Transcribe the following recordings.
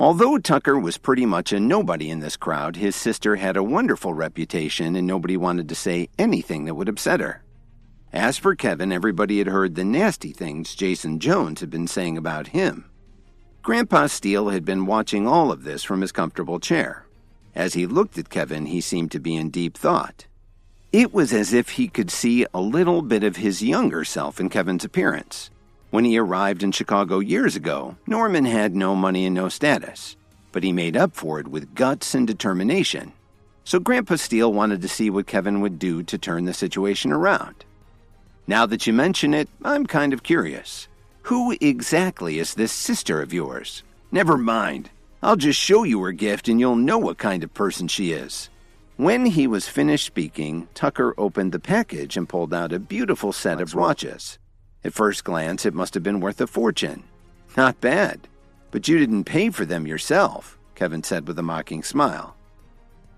Although Tucker was pretty much a nobody in this crowd, his sister had a wonderful reputation and nobody wanted to say anything that would upset her. As for Kevin, everybody had heard the nasty things Jason Jones had been saying about him. Grandpa Steele had been watching all of this from his comfortable chair. As he looked at Kevin, he seemed to be in deep thought. It was as if he could see a little bit of his younger self in Kevin's appearance. When he arrived in Chicago years ago, Norman had no money and no status, but he made up for it with guts and determination. So Grandpa Steele wanted to see what Kevin would do to turn the situation around. Now that you mention it, I'm kind of curious. Who exactly is this sister of yours? Never mind. I'll just show you her gift and you'll know what kind of person she is. When he was finished speaking, Tucker opened the package and pulled out a beautiful set of watches. At first glance, it must have been worth a fortune. Not bad. But you didn't pay for them yourself, Kevin said with a mocking smile.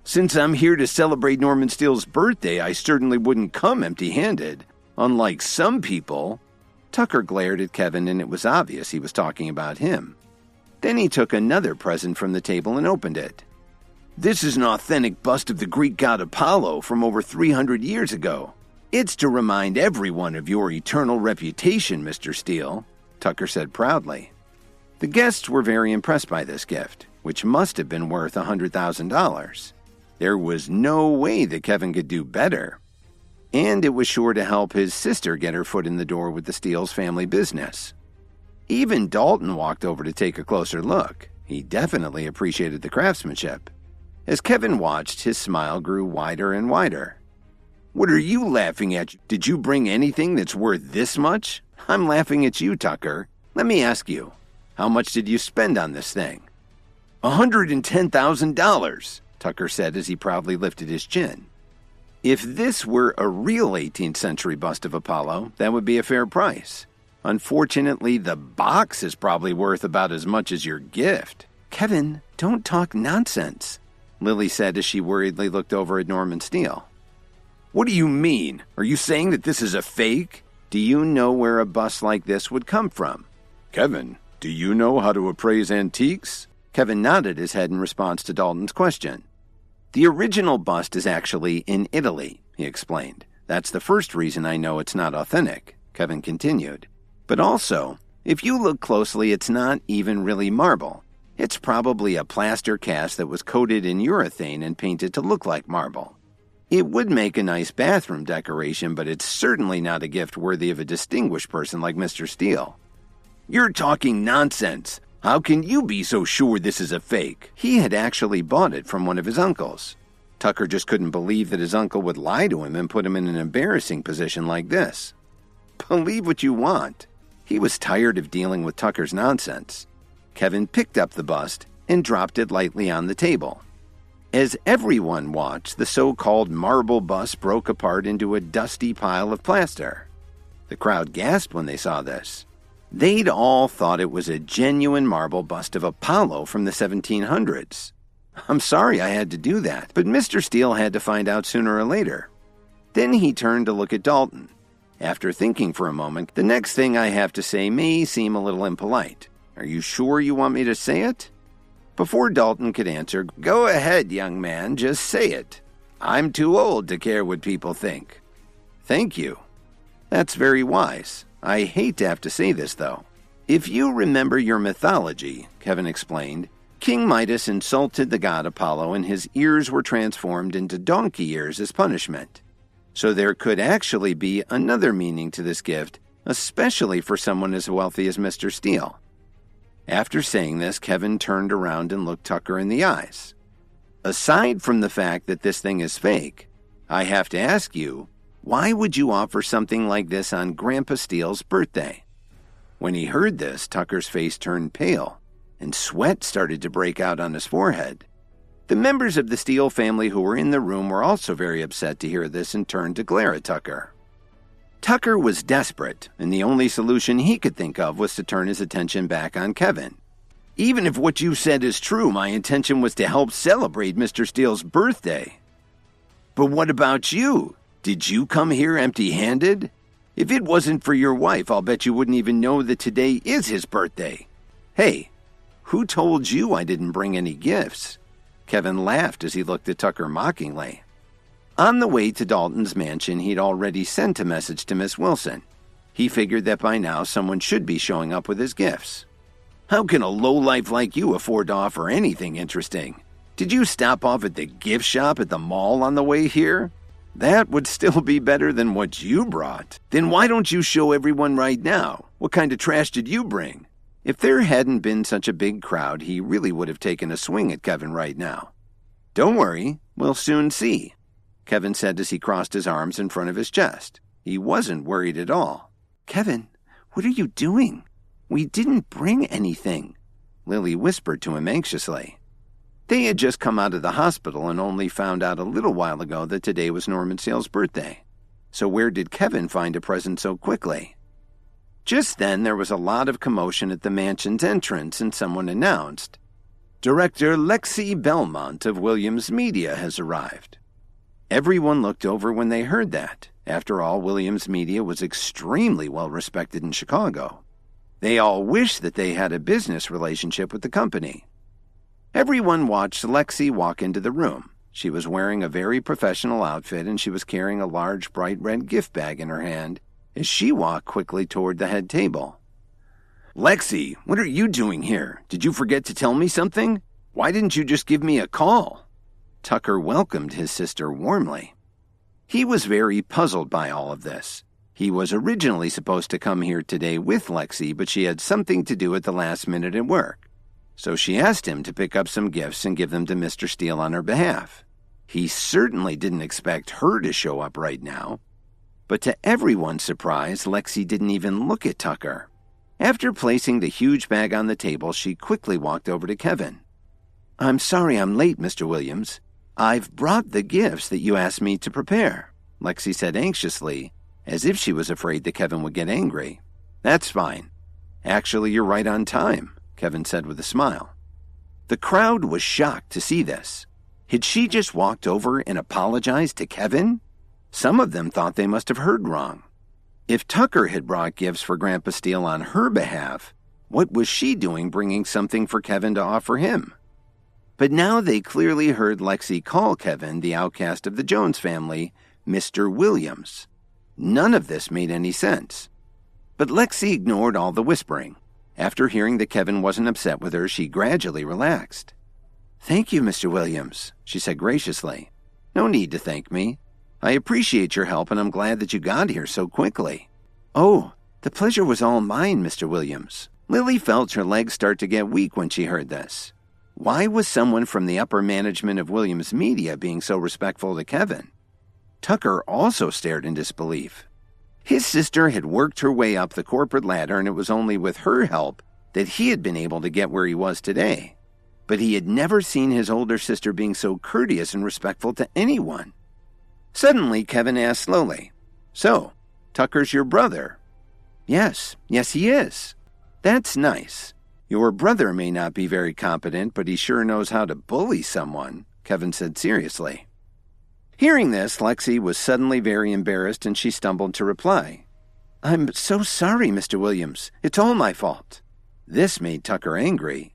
Since I'm here to celebrate Norman Steele's birthday, I certainly wouldn't come empty-handed. Unlike some people. Tucker glared at Kevin and it was obvious he was talking about him. Then he took another present from the table and opened it. This is an authentic bust of the Greek god Apollo from over 300 years ago. It's to remind everyone of your eternal reputation, Mr. Steele, Tucker said proudly. The guests were very impressed by this gift, which must have been worth $100,000. There was no way that Kevin could do better. And it was sure to help his sister get her foot in the door with the Steele's family business. Even Dalton walked over to take a closer look. He definitely appreciated the craftsmanship. As Kevin watched, his smile grew wider and wider. What are you laughing at? Did you bring anything that's worth this much? I'm laughing at you, Tucker. Let me ask you, how much did you spend on this thing? $110,000, Tucker said as he proudly lifted his chin. If this were a real 18th century bust of Apollo, that would be a fair price. Unfortunately, the box is probably worth about as much as your gift. Kevin, don't talk nonsense, Lily said as she worriedly looked over at Norman Steele. What do you mean? Are you saying that this is a fake? Do you know where a bust like this would come from? Kevin, do you know how to appraise antiques? Kevin nodded his head in response to Dalton's question. The original bust is actually in Italy, he explained. That's the first reason I know it's not authentic, Kevin continued. But also, if you look closely, it's not even really marble. It's probably a plaster cast that was coated in urethane and painted to look like marble. It would make a nice bathroom decoration, but it's certainly not a gift worthy of a distinguished person like Mr. Steele. You're talking nonsense. How can you be so sure this is a fake? He had actually bought it from one of his uncles. Tucker just couldn't believe that his uncle would lie to him and put him in an embarrassing position like this. Believe what you want. He was tired of dealing with Tucker's nonsense. Kevin picked up the bust and dropped it lightly on the table. As everyone watched, the so-called marble bust broke apart into a dusty pile of plaster. The crowd gasped when they saw this. They'd all thought it was a genuine marble bust of Apollo from the 1700s. I'm sorry I had to do that, but Mr. Steele had to find out sooner or later. Then he turned to look at Dalton. After thinking for a moment, the next thing I have to say may seem a little impolite. Are you sure you want me to say it? Before Dalton could answer, go ahead, young man, just say it. I'm too old to care what people think. Thank you. That's very wise. I hate to have to say this, though. If you remember your mythology, Kevin explained, King Midas insulted the god Apollo and his ears were transformed into donkey ears as punishment. So there could actually be another meaning to this gift, especially for someone as wealthy as Mr. Steele. After saying this, Kevin turned around and looked Tucker in the eyes. Aside from the fact that this thing is fake, I have to ask you, why would you offer something like this on Grandpa Steele's birthday? When he heard this, Tucker's face turned pale, and sweat started to break out on his forehead. The members of the Steele family who were in the room were also very upset to hear this and turned to glare at Tucker. Tucker was desperate, and the only solution he could think of was to turn his attention back on Kevin. Even if what you said is true, my intention was to help celebrate Mr. Steele's birthday. But what about you? Did you come here empty-handed? If it wasn't for your wife, I'll bet you wouldn't even know that today is his birthday. Hey, Who told you I didn't bring any gifts? Kevin laughed as he looked at Tucker mockingly. On the way to Dalton's mansion, he'd already sent a message to Miss Wilson. He figured that by now someone should be showing up with his gifts. How can a lowlife like you afford to offer anything interesting? Did you stop off at the gift shop at the mall on the way here? That would still be better than what you brought. Then why don't you show everyone right now? What kind of trash did you bring? If there hadn't been such a big crowd, he really would have taken a swing at Kevin right now. Don't worry, we'll soon see, Kevin said as he crossed his arms in front of his chest. He wasn't worried at all. Kevin, what are you doing? We didn't bring anything, Lily whispered to him anxiously. They had just come out of the hospital and only found out a little while ago that today was Norman Sale's birthday. So where did Kevin find a present so quickly? Just then, there was a lot of commotion at the mansion's entrance, and someone announced, "Director Lexi Belmont of Williams Media has arrived." Everyone looked over when they heard that. After all, Williams Media was extremely well respected in Chicago. They all wished that they had a business relationship with the company. Everyone watched Lexi walk into the room. She was wearing a very professional outfit, and she was carrying a large, bright red gift bag in her hand as she walked quickly toward the head table. "Lexi, what are you doing here? Did you forget to tell me something? Why didn't you just give me a call?" Tucker welcomed his sister warmly. He was very puzzled by all of this. He was originally supposed to come here today with Lexi, but she had something to do at the last minute at work. So she asked him to pick up some gifts and give them to Mr. Steele on her behalf. He certainly didn't expect her to show up right now. But to everyone's surprise, Lexi didn't even look at Tucker. After placing the huge bag on the table, she quickly walked over to Kevin. "I'm sorry I'm late, Mr. Williams. I've brought the gifts that you asked me to prepare," Lexi said anxiously, as if she was afraid that Kevin would get angry. "That's fine. Actually, you're right on time," Kevin said with a smile. The crowd was shocked to see this. Had she just walked over and apologized to Kevin? Some of them thought they must have heard wrong. If Tucker had brought gifts for Grandpa Steele on her behalf, what was she doing bringing something for Kevin to offer him? But now they clearly heard Lexi call Kevin, the outcast of the Jones family, Mr. Williams. None of this made any sense. But Lexi ignored all the whispering. After hearing that Kevin wasn't upset with her, she gradually relaxed. "Thank you, Mr. Williams," she said graciously. "No need to thank me. I appreciate your help, and I'm glad that you got here so quickly." "Oh, the pleasure was all mine, Mr. Williams." Lily felt her legs start to get weak when she heard this. Why was someone from the upper management of Williams Media being so respectful to Kevin? Tucker also stared in disbelief. His sister had worked her way up the corporate ladder, and it was only with her help that he had been able to get where he was today. But he had never seen his older sister being so courteous and respectful to anyone. Suddenly, Kevin asked slowly, "So, Tucker's your brother?" Yes, he is." "That's nice. Your brother may not be very competent, but he sure knows how to bully someone," Kevin said seriously. Hearing this, Lexi was suddenly very embarrassed, and she stumbled to reply. "I'm so sorry, Mr. Williams. It's all my fault." This made Tucker angry.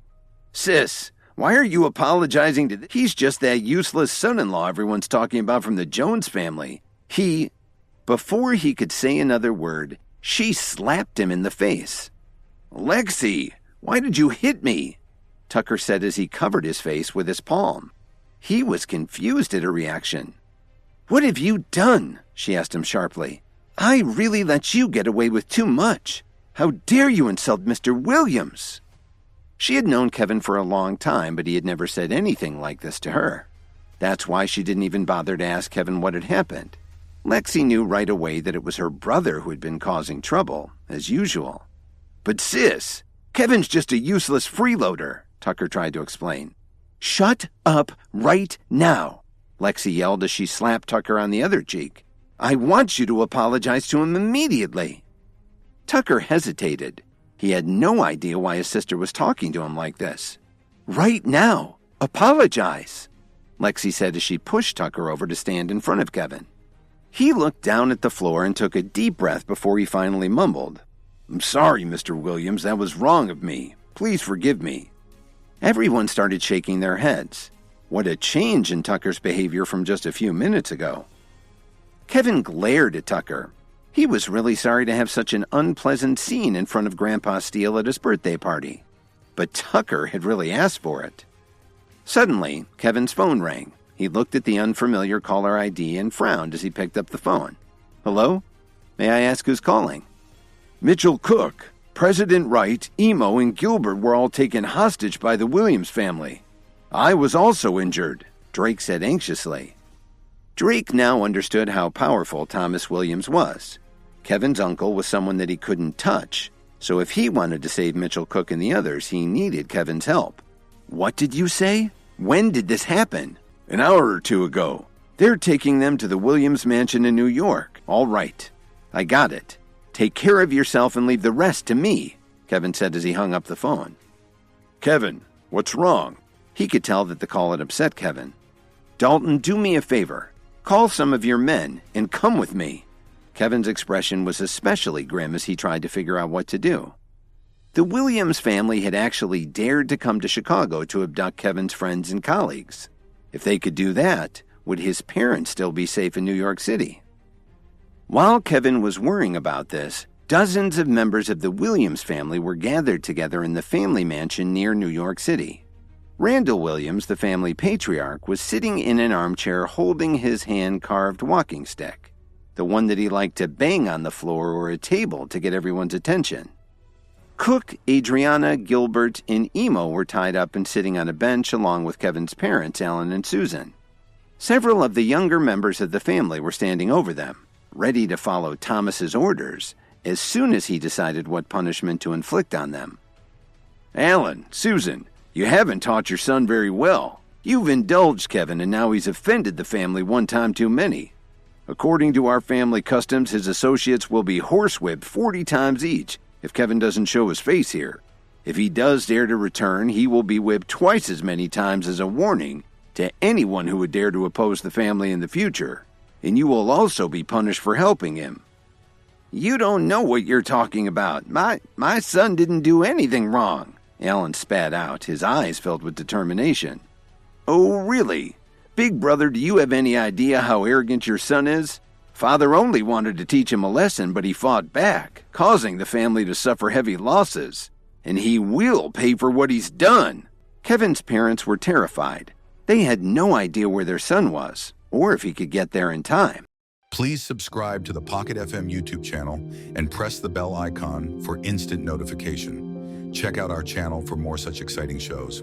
"Sis, why are you apologizing to He's just that useless son-in-law everyone's talking about from the Jones family. Before he could say another word, she slapped him in the face. "Lexi, why did you hit me?" Tucker said as he covered his face with his palm. He was confused at her reaction. "What have you done?" she asked him sharply. "I really let you get away with too much. How dare you insult Mr. Williams?" She had known Kevin for a long time, but he had never said anything like this to her. That's why she didn't even bother to ask Kevin what had happened. Lexi knew right away that it was her brother who had been causing trouble, as usual. "But sis, Kevin's just a useless freeloader," Tucker tried to explain. "Shut up right now," Lexi yelled as she slapped Tucker on the other cheek. "I want you to apologize to him immediately." Tucker hesitated. He had no idea why his sister was talking to him like this. "Right now, apologize," Lexi said as she pushed Tucker over to stand in front of Kevin. He looked down at the floor and took a deep breath before he finally mumbled, "I'm sorry, Mr. Williams, that was wrong of me. Please forgive me." Everyone started shaking their heads. What a change in Tucker's behavior from just a few minutes ago. Kevin glared at Tucker. He was really sorry to have such an unpleasant scene in front of Grandpa Steele at his birthday party. But Tucker had really asked for it. Suddenly, Kevin's phone rang. He looked at the unfamiliar caller ID and frowned as he picked up the phone. Hello? May I ask who's calling? Mitchell Cook. President Wright, Emo, and Gilbert were all taken hostage by the Williams family. I was also injured, Drake said anxiously. Drake now understood how powerful Thomas Williams was. Kevin's uncle was someone that he couldn't touch, so if he wanted to save Mitchell Cook and the others, he needed Kevin's help. What did you say? When did this happen? An hour or two ago. They're taking them to the Williams mansion in New York. All right. I got it. Take care of yourself and leave the rest to me, Kevin said as he hung up the phone. Kevin, what's wrong? He could tell that the call had upset Kevin. Dalton, do me a favor. Call some of your men and come with me. Kevin's expression was especially grim as he tried to figure out what to do. The Williams family had actually dared to come to Chicago to abduct Kevin's friends and colleagues. If they could do that, would his parents still be safe in New York City? While Kevin was worrying about this, dozens of members of the Williams family were gathered together in the family mansion near New York City. Randall Williams, the family patriarch, was sitting in an armchair holding his hand-carved walking stick, the one that he liked to bang on the floor or a table to get everyone's attention. Cook, Adriana, Gilbert, and Emo were tied up and sitting on a bench along with Kevin's parents, Alan and Susan. Several of the younger members of the family were standing over them, ready to follow Thomas's orders as soon as he decided what punishment to inflict on them. Alan, Susan, you haven't taught your son very well. You've indulged Kevin and now he's offended the family one time too many. According to our family customs, his associates will be horsewhipped 40 times each if Kevin doesn't show his face here. If he does dare to return, he will be whipped twice as many times as a warning to anyone who would dare to oppose the family in the future. And you will also be punished for helping him. You don't know what you're talking about. My son didn't do anything wrong, Alan spat out, his eyes filled with determination. Oh, really? Big brother, do you have any idea how arrogant your son is? Father only wanted to teach him a lesson, but he fought back, causing the family to suffer heavy losses. And he will pay for what he's done. Kevin's parents were terrified. They had no idea where their son was, or if he could get there in time. Please subscribe to the Pocket FM YouTube channel and press the bell icon for instant notification. Check out our channel for more such exciting shows.